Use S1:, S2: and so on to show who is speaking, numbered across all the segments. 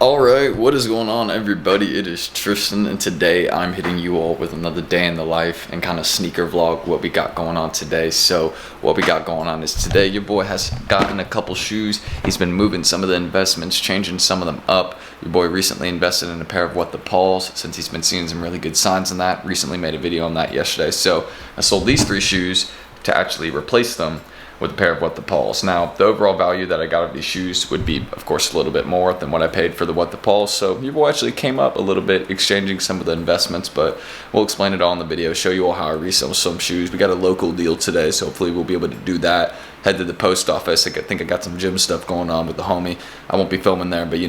S1: Alright, what is going on, everybody? It is Tristan, and today I'm hitting you all with another day in the life and kind of sneaker vlog what we got going on today. So what we got going on is today your boy has gotten a couple shoes. He's been moving some of the investments, changing some of them up. Your boy recently invested in a pair of What the Pauls since he's been seeing some really good signs in that. Recently made a video on that yesterday. So I sold these 3 shoes to actually replace them with a pair of What the Pauls. Now, the overall value that I got of these shoes would be, of course, a little bit more than what I paid for the What the Pauls. So your boy actually came up a little bit exchanging some of the investments, but we'll explain it all in the video, show you all how I resell some shoes. We got a local deal today, so hopefully we'll be able to do that. Head to the post office. I think I got some gym stuff going on with the homie. I won't be filming there, but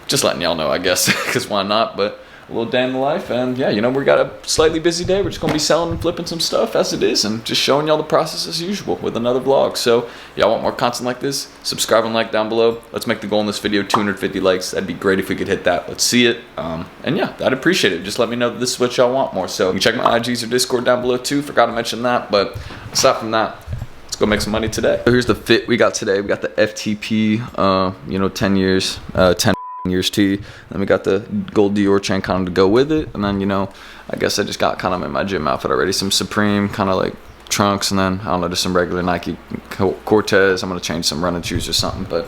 S1: just letting y'all know, I guess, because why not? But a little day in the life, and yeah, we got a slightly busy day. We're just gonna be selling and flipping some stuff as it is, and just showing y'all the process as usual with another vlog. So y'all want more content like this, subscribe and like down below. Let's make the goal in this video 250 likes. That'd be great if we could hit that. Let's see it. And yeah, I'd appreciate it. Just let me know that this is what y'all want more. So you can check my IGs or Discord down below too. Forgot to mention that, but aside from that, let's go make some money today. So here's the fit we got today. We got the FTP 10 years 10 years tee. Then we got the gold Dior chain kind of to go with it, and then I guess I just got kind of in my gym outfit already, some Supreme kind of like trunks, and then I don't know, just some regular Nike Cortez. I'm gonna change some running shoes or something, but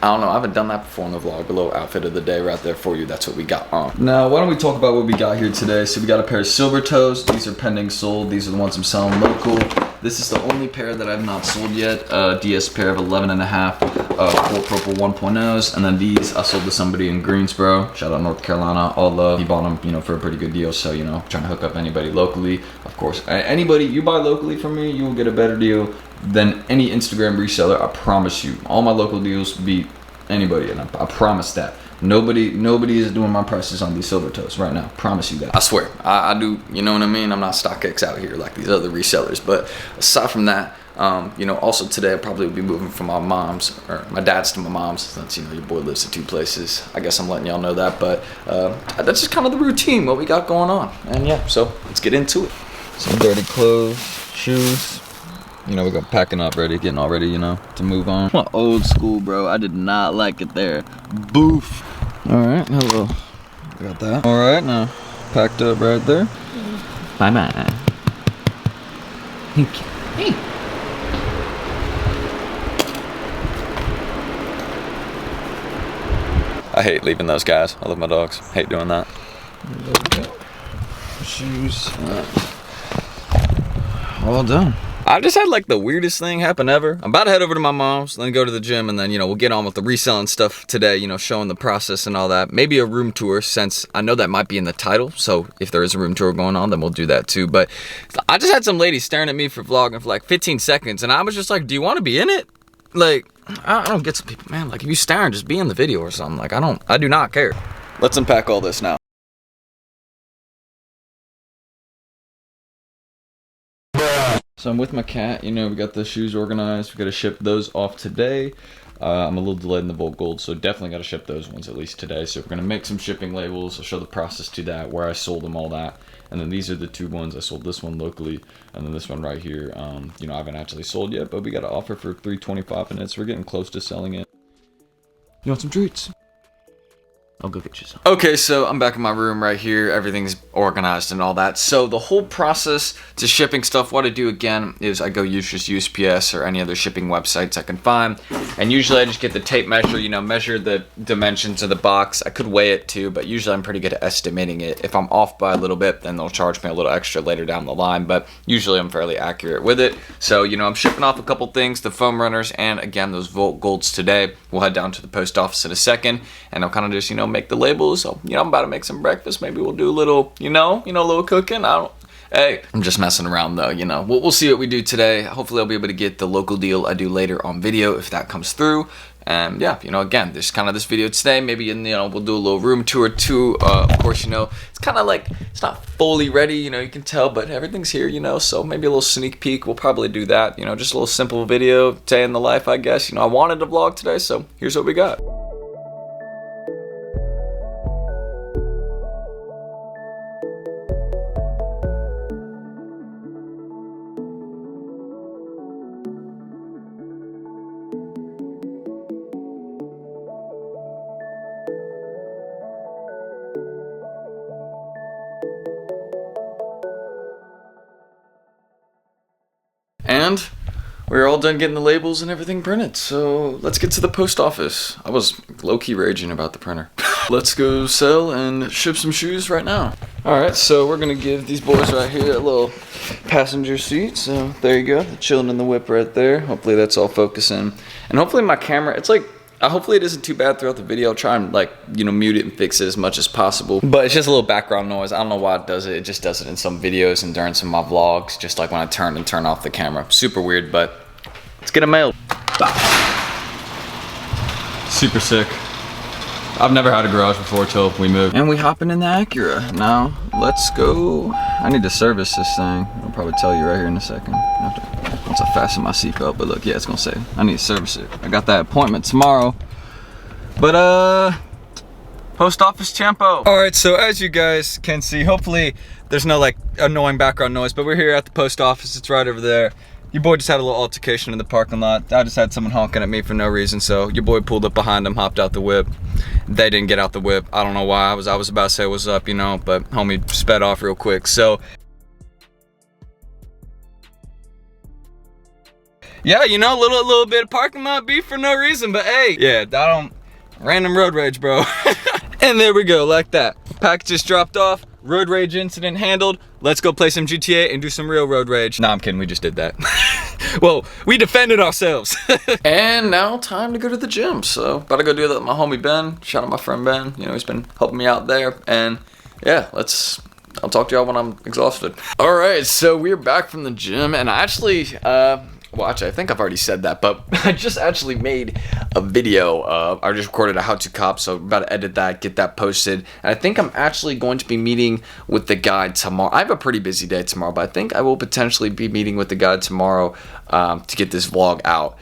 S1: I don't know, I haven't done that before in the vlog. A little outfit of the day right there for you. That's what we got on. Now, why don't we talk about what we got here today? So we got a pair of silver toes. These are pending sold. These are the ones I'm selling local. This is the only pair that I've not sold yet. DS pair of 11.5 full purple 1.0s. And then these I sold to somebody in Greensboro. Shout out North Carolina. All love. He bought them, for a pretty good deal. So, trying to hook up anybody locally. Of course, anybody you buy locally from me, you will get a better deal than any Instagram reseller. I promise you. All my local deals beat anybody, and I promise that. Nobody is doing my prices on these silver toes right now. Promise you that. I swear. I do, you know what I mean? I'm not StockX out here like these other resellers. But aside from that, also today I probably will be moving from my mom's, or my dad's to my mom's, since, your boy lives in 2 places. I guess I'm letting y'all know that. But that's just kind of the routine, what we got going on. And yeah, so let's get into it. Some dirty clothes, shoes. We got packing up ready, getting all ready, to move on. I'm old school, bro. I did not like it there. Boof. All right, hello. Got that. All right, now packed up right there. Bye-bye. Thank you. Hey. I hate leaving those guys. I love my dogs. Hate doing that. There we go. Shoes. All done. I just had like the weirdest thing happen ever. I'm about to head over to my mom's, then go to the gym, and then, we'll get on with the reselling stuff today, showing the process and all that. Maybe a room tour, since I know that might be in the title. So if there is a room tour going on, then we'll do that too. But I just had some lady staring at me for vlogging for like 15 seconds, and I was just like, do you want to be in it? Like, I don't get some people, man, like if you staring, just be in the video or something. Like, I do not care. Let's unpack all this now. So I'm with my cat, we got the shoes organized. We got to ship those off today. I'm a little delayed in the Volt Gold, so definitely got to ship those ones at least today. So we're going to make some shipping labels. I'll show the process to that, where I sold them, all that. And then these are the 2 ones. I sold this one locally, and then this one right here, I haven't actually sold yet, but we got an offer for $325 in it, so we're getting close to selling it. You want some treats? I'll go get you some. Okay, so I'm back in my room right here. Everything's organized and all that. So the whole process to shipping stuff, what I do again is I go use just USPS or any other shipping websites I can find. And usually I just get the tape measure, measure the dimensions of the box. I could weigh it too, but usually I'm pretty good at estimating it. If I'm off by a little bit, then they'll charge me a little extra later down the line, but usually I'm fairly accurate with it. So, I'm shipping off a couple things, the foam runners, and again, those Volt Golds today. We'll head down to the post office in a second, and I'll kind of just, make the labels. So, I'm about to make some breakfast. Maybe we'll do a little, a little cooking. Hey, I'm just messing around though, We'll see what we do today. Hopefully I'll be able to get the local deal I do later on video if that comes through. And yeah, again, there's kind of this video today. Maybe, we'll do a little room tour too. Of course, it's kind of like, it's not fully ready, you can tell, but everything's here, so maybe a little sneak peek. We'll probably do that, just a little simple video, day in the life, I guess. I wanted to vlog today, so here's what we got. And we're all done getting the labels and everything printed, so let's get to the post office. I was low-key raging about the printer. Let's go sell and ship some shoes right now. Alright, so we're gonna give these boys right here a little passenger seat. So there you go, they're chilling in the whip right there. Hopefully that's all focusing. And hopefully my camera, it's like, hopefully it isn't too bad throughout the video. I'll try and like, you know, mute it and fix it as much as possible. But it's just a little background noise. I don't know why it does it. It just does it in some videos and during some of my vlogs, just like when I turn off the camera. Super weird, but let's get it mailed. Super sick. I've never had a garage before till we moved. And we hopping in the Acura. Now, let's go. I need to service this thing. I'll probably tell you right here in a second. Once I fasten my seatbelt, but look, yeah, it's gonna say I need to service it. I got that appointment tomorrow. But post office champo. All right, so as you guys can see, hopefully there's no like annoying background noise, but we're here at the post office. It's right over there. Your boy just had a little altercation in the parking lot. I just had someone honking at me for no reason, so your boy pulled up behind him, hopped out the whip. They didn't get out the whip. I don't know why. I was about to say what's up, you know, but homie sped off real quick. So yeah, you know, little bit of parking lot beef for no reason, but hey, yeah, random road rage, bro. And there we go, like that. Packages dropped off, road rage incident handled. Let's go play some GTA and do some real road rage. Nah, I'm kidding, we just did that. Well, we defended ourselves. And now time to go to the gym. So, about to go do that with my homie Ben. Shout out my friend Ben. You know, he's been helping me out there. And yeah, I'll talk to y'all when I'm exhausted. All right, so we're back from the gym, and I actually, well, actually, I think I've already said that, but I just actually made a video. I just recorded a how-to cop, so I'm about to edit that, get that posted. And I think I'm actually going to be meeting with the guy tomorrow. I have a pretty busy day tomorrow, but I think I will potentially be meeting with the guy tomorrow to get this vlog out.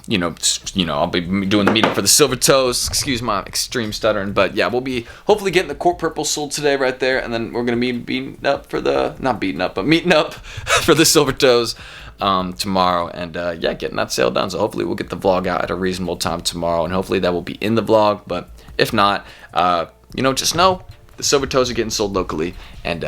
S1: You know, I'll be doing the meetup for the Silver Toes. Excuse my extreme stuttering, but yeah, we'll be hopefully getting the Court Purple sold today right there, and then we're gonna be meeting up for the Silver Toes tomorrow, and yeah, getting that sale done. So hopefully we'll get the vlog out at a reasonable time tomorrow, and hopefully that will be in the vlog. But if not, you know, just know the Silver Toes are getting sold locally, and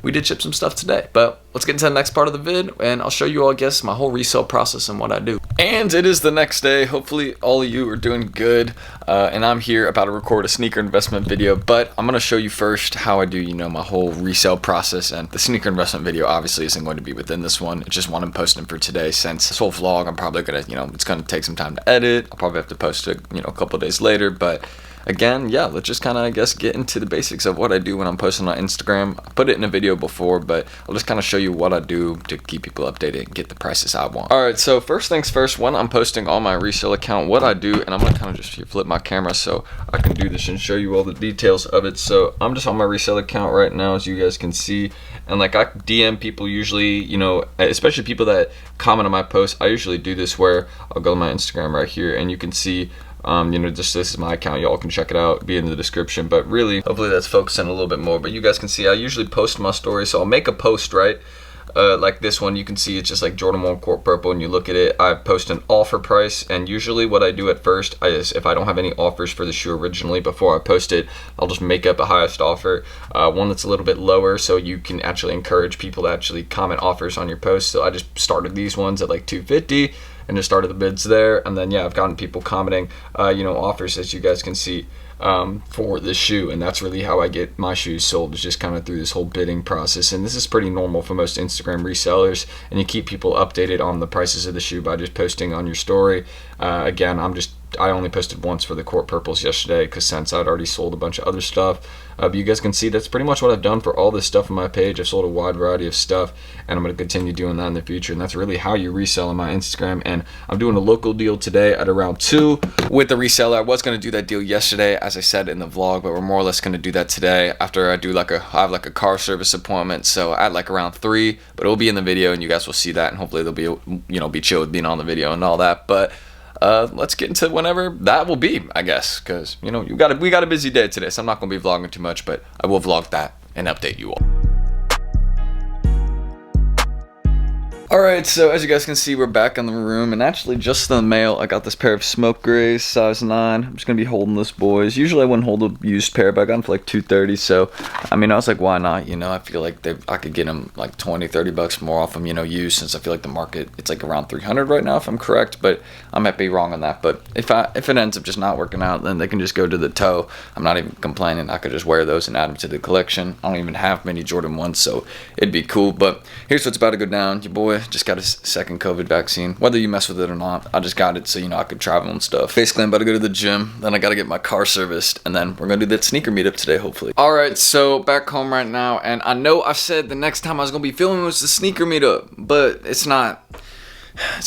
S1: we did ship some stuff today. But let's get into the next part of the vid, and I'll show you all, I guess, my whole resale process and what I do. And it is the next day. Hopefully all of you are doing good, and I'm here about to record a sneaker investment video, but I'm gonna show you first how I do, you know, my whole resale process. And the sneaker investment video obviously isn't going to be within this one. It's just one I'm posting for today, since this whole vlog I'm probably gonna, you know, it's gonna take some time to edit. I'll probably have to post it, you know, a couple days later. But again, yeah, let's just kind of, I guess, get into the basics of what I do when I'm posting on Instagram. I put it in a video before, but I'll just kind of show you what I do to keep people updated and get the prices I want. All right, so first things first, when I'm posting on my resale account, what I do, and I'm gonna kind of just flip my camera so I can do this and show you all the details of it. So I'm just on my resale account right now, as you guys can see, and like I DM people usually, you know, especially people that comment on my posts. I usually do this where I'll go to my Instagram right here, and you can see, you know, just this is my account. Y'all can check it out, be in the description. But really, hopefully that's focusing a little bit more. But you guys can see I usually post my story. So I'll make a post, right? Like this one, you can see it's just like Jordan 1 Court Purple, and you look at it, I post an offer price. And usually what I do at first is, if I don't have any offers for the shoe originally before I post it, I'll just make up a highest offer, one that's a little bit lower, so you can actually encourage people to actually comment offers on your post. So I just started these ones at like $250 and just started the bids there. And then yeah, I've gotten people commenting, you know, offers, as you guys can see, for this shoe. And that's really how I get my shoes sold, is just kind of through this whole bidding process. And this is pretty normal for most Instagram resellers, and you keep people updated on the prices of the shoe by just posting on your story. Again, I only posted once for the Court Purples yesterday, because since I'd already sold a bunch of other stuff. But you guys can see that's pretty much what I've done for all this stuff on my page. I've sold a wide variety of stuff, and I'm going to continue doing that in the future. And that's really how you resell on my Instagram. And I'm doing a local deal today at around 2 with the reseller. I was going to do that deal yesterday, as I said in the vlog, but we're more or less going to do that today after I do I have like a car service appointment. So at like around 3, but it'll be in the video, and you guys will see that, and hopefully they'll be, you know, be chill with being on the video and all that. But let's get into whenever that will be, I guess, because, you know, we got a busy day today, so I'm not going to be vlogging too much, but I will vlog that and update you all. Alright, so as you guys can see, we're back in the room, and actually just in the mail, I got this pair of smoke grays, size 9. I'm just going to be holding this, boys. Usually I wouldn't hold a used pair, but I got them for like $230, so, I mean, I was like, why not, you know? I feel like I could get them like 20, 30 bucks more off them, you know, used, since I feel like the market, it's like around 300 right now, if I'm correct, but I might be wrong on that. But if it ends up just not working out, then they can just go to the toe. I'm not even complaining. I could just wear those and add them to the collection. I don't even have many Jordan 1s, so it'd be cool. But here's what's about to go down. Your boy just got a second COVID vaccine, whether you mess with it or not. I just got it so, you know, I could travel and stuff. Basically, I'm about to go to the gym, then I gotta get my car serviced, and then we're gonna do that sneaker meetup today, hopefully. Alright, so back home right now, and I know I said the next time I was gonna be filming was the sneaker meetup, but it's not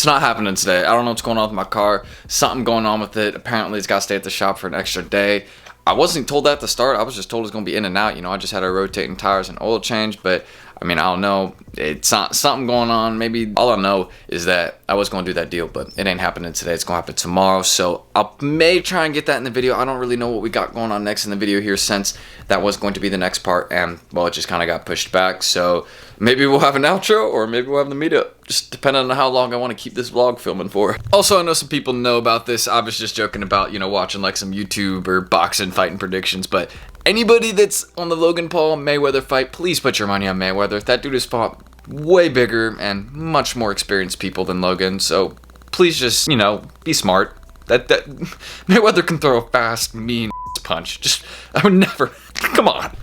S1: happening today. I don't know what's going on with my car. Something going on with it. Apparently it's gotta stay at the shop for an extra day. I wasn't told that at the start. I was just told it's gonna be in and out. You know, I just had to rotating tires and oil change, but I mean, I don't know. It's not something going on. Maybe all I know is that I was going to do that deal, but it ain't happening today. It's going to happen tomorrow. So I may try and get that in the video. I don't really know what we got going on next in the video here, since that was going to be the next part, and well, it just kind of got pushed back. So maybe we'll have an outro, or maybe we'll have the meetup, just depending on how long I want to keep this vlog filming for. Also, I know some people know about this. I was just joking about, you know, watching like some YouTube or boxing fighting predictions, but anybody that's on the Logan Paul Mayweather fight, please put your money on Mayweather. That dude has fought way bigger and much more experienced people than Logan, so please just, you know, be smart. That Mayweather can throw a fast, mean punch. Just, I would never. Come on.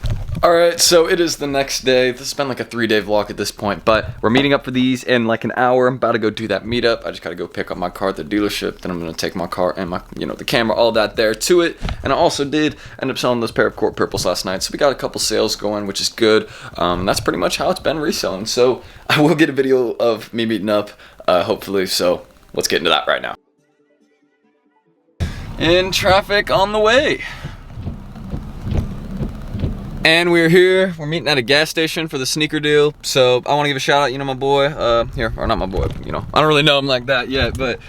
S1: Alright, so it is the next day. This has been like a 3-day vlog at this point, but we're meeting up for these in like an hour. I'm about to go do that meetup. I just gotta go pick up my car at the dealership. Then I'm gonna take my car and my, you know, the camera, all that there to it. And I also did end up selling this pair of court purples last night. So we got a couple sales going, which is good. That's pretty much how it's been reselling. So I will get a video of me meeting up, hopefully. So let's get into that right now. In traffic on the way. And we're here, we're meeting at a gas station for the sneaker deal. So I want to give a shout out, you know, my boy, here, or not my boy, you know, I don't really know him like that yet, but,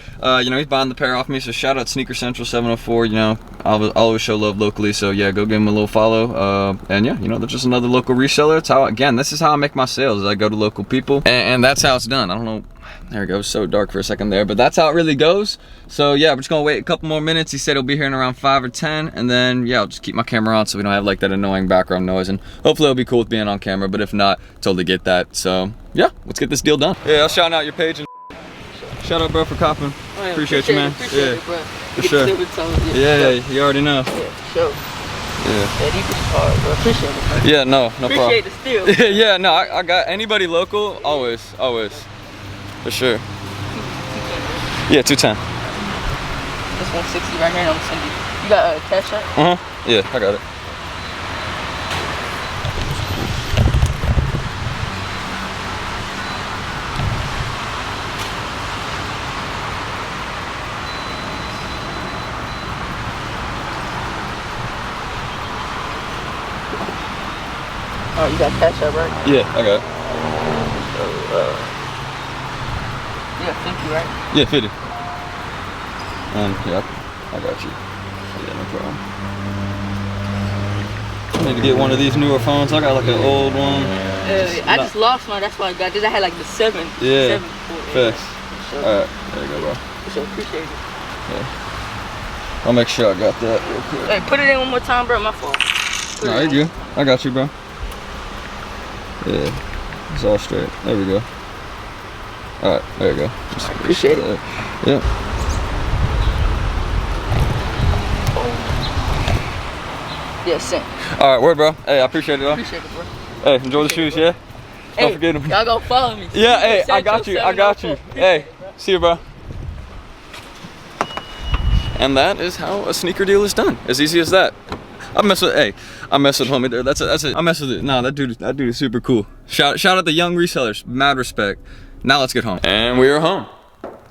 S1: you know, he's buying the pair off me. So shout out Sneaker Central 704, you know, I'll always show love locally. So yeah, go give him a little follow. And yeah, you know, they're just another local reseller. It's how, again, this is how I make my sales, is I go to local people, and that's how it's done. I don't know. There it goes, so dark for a second there, but that's how it really goes. So yeah, we're just gonna wait a couple more minutes. He said he'll be here in around 5 or 10, and then yeah, I'll just keep my camera on so we don't have like that annoying background noise, and hopefully it'll be cool with being on camera, but if not, totally get that. So yeah, let's get this deal done. Yeah, I'll shout out your page, and shout out, bro, for copping. Oh, yeah, appreciate you, man.
S2: Appreciate it, bro.
S1: For sure. Yeah, you already know.
S2: Yeah, for sure.
S1: Yeah.
S2: These is hard, bro. Appreciate it, bro.
S1: Yeah, no problem.
S2: Appreciate the steal.
S1: Yeah, no, I got anybody local, always. For sure. Yeah, 210.
S2: This 160 right here, I'm gonna send you. You got a cash app?
S1: Yeah, I got it.
S2: Oh, you got cash app, right?
S1: Yeah, I got it.
S2: Yeah, 50, right?
S1: Yeah, 50. Yeah, I got you. Yeah, no problem. I need to get one of these newer phones. I got like an old one.
S2: I just lost mine. That's why I got this. I had like the 7.
S1: Yeah.
S2: 7
S1: Fast.
S2: Sure.
S1: Alright, there you go, bro.
S2: For sure, appreciate it.
S1: Yeah. I'll make sure I got that real quick.
S2: Hey, put it in one more time, bro. My fault.
S1: No, you're good. I got you, bro. Yeah. It's all straight. There we go. Alright, there you go. Just
S2: appreciate it.
S1: Yeah.
S2: Yeah, sent.
S1: Alright, word, bro. Hey, I appreciate it, though.
S2: Appreciate it, bro.
S1: Hey, enjoy the shoes, yeah?
S2: Hey,
S1: don't forget them.
S2: Y'all go follow me.
S1: Yeah, hey, I got you. Hey, see you, bro. And that is how a sneaker deal is done. As easy as that. I mess with homie there. That's it. I mess with it. Nah, that dude is super cool. Shout out the young resellers. Mad respect. Now let's get home. And we are home.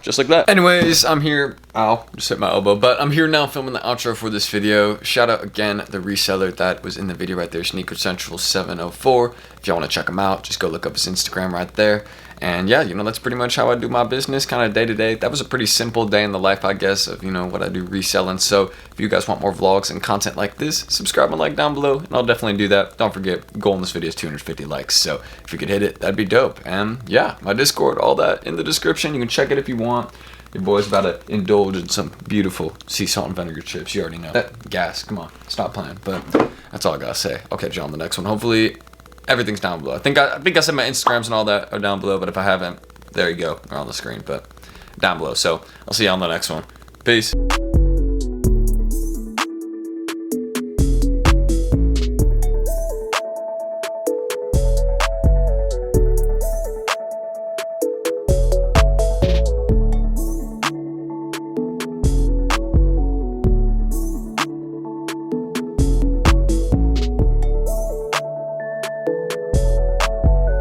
S1: Just like that. Anyways, I'm here. Ow, just hit my elbow. But I'm here now filming the outro for this video. Shout out again the reseller that was in the video right there, Sneaker Central 704. If y'all want to check him out, just go look up his Instagram right there. And yeah, you know, that's pretty much how I do my business kind of day to day. That was a pretty simple day in the life, I guess, of, you know, what I do reselling. So if you guys want more vlogs and content like this, subscribe and like down below, and I'll definitely do that. Don't forget, goal in this video is 250 likes. So if you could hit it, that'd be dope. And yeah, my Discord, all that in the description. You can check it if you want. Your boy's about to indulge in some beautiful sea salt and vinegar chips. You already know. That gas, come on, stop playing. But that's all I gotta say. I'll catch you on the next one. Hopefully everything's down below. I think I said my Instagrams and all that are down below, but if I haven't, there you go. They're on the screen, but down below. So I'll see you on the next one. Peace.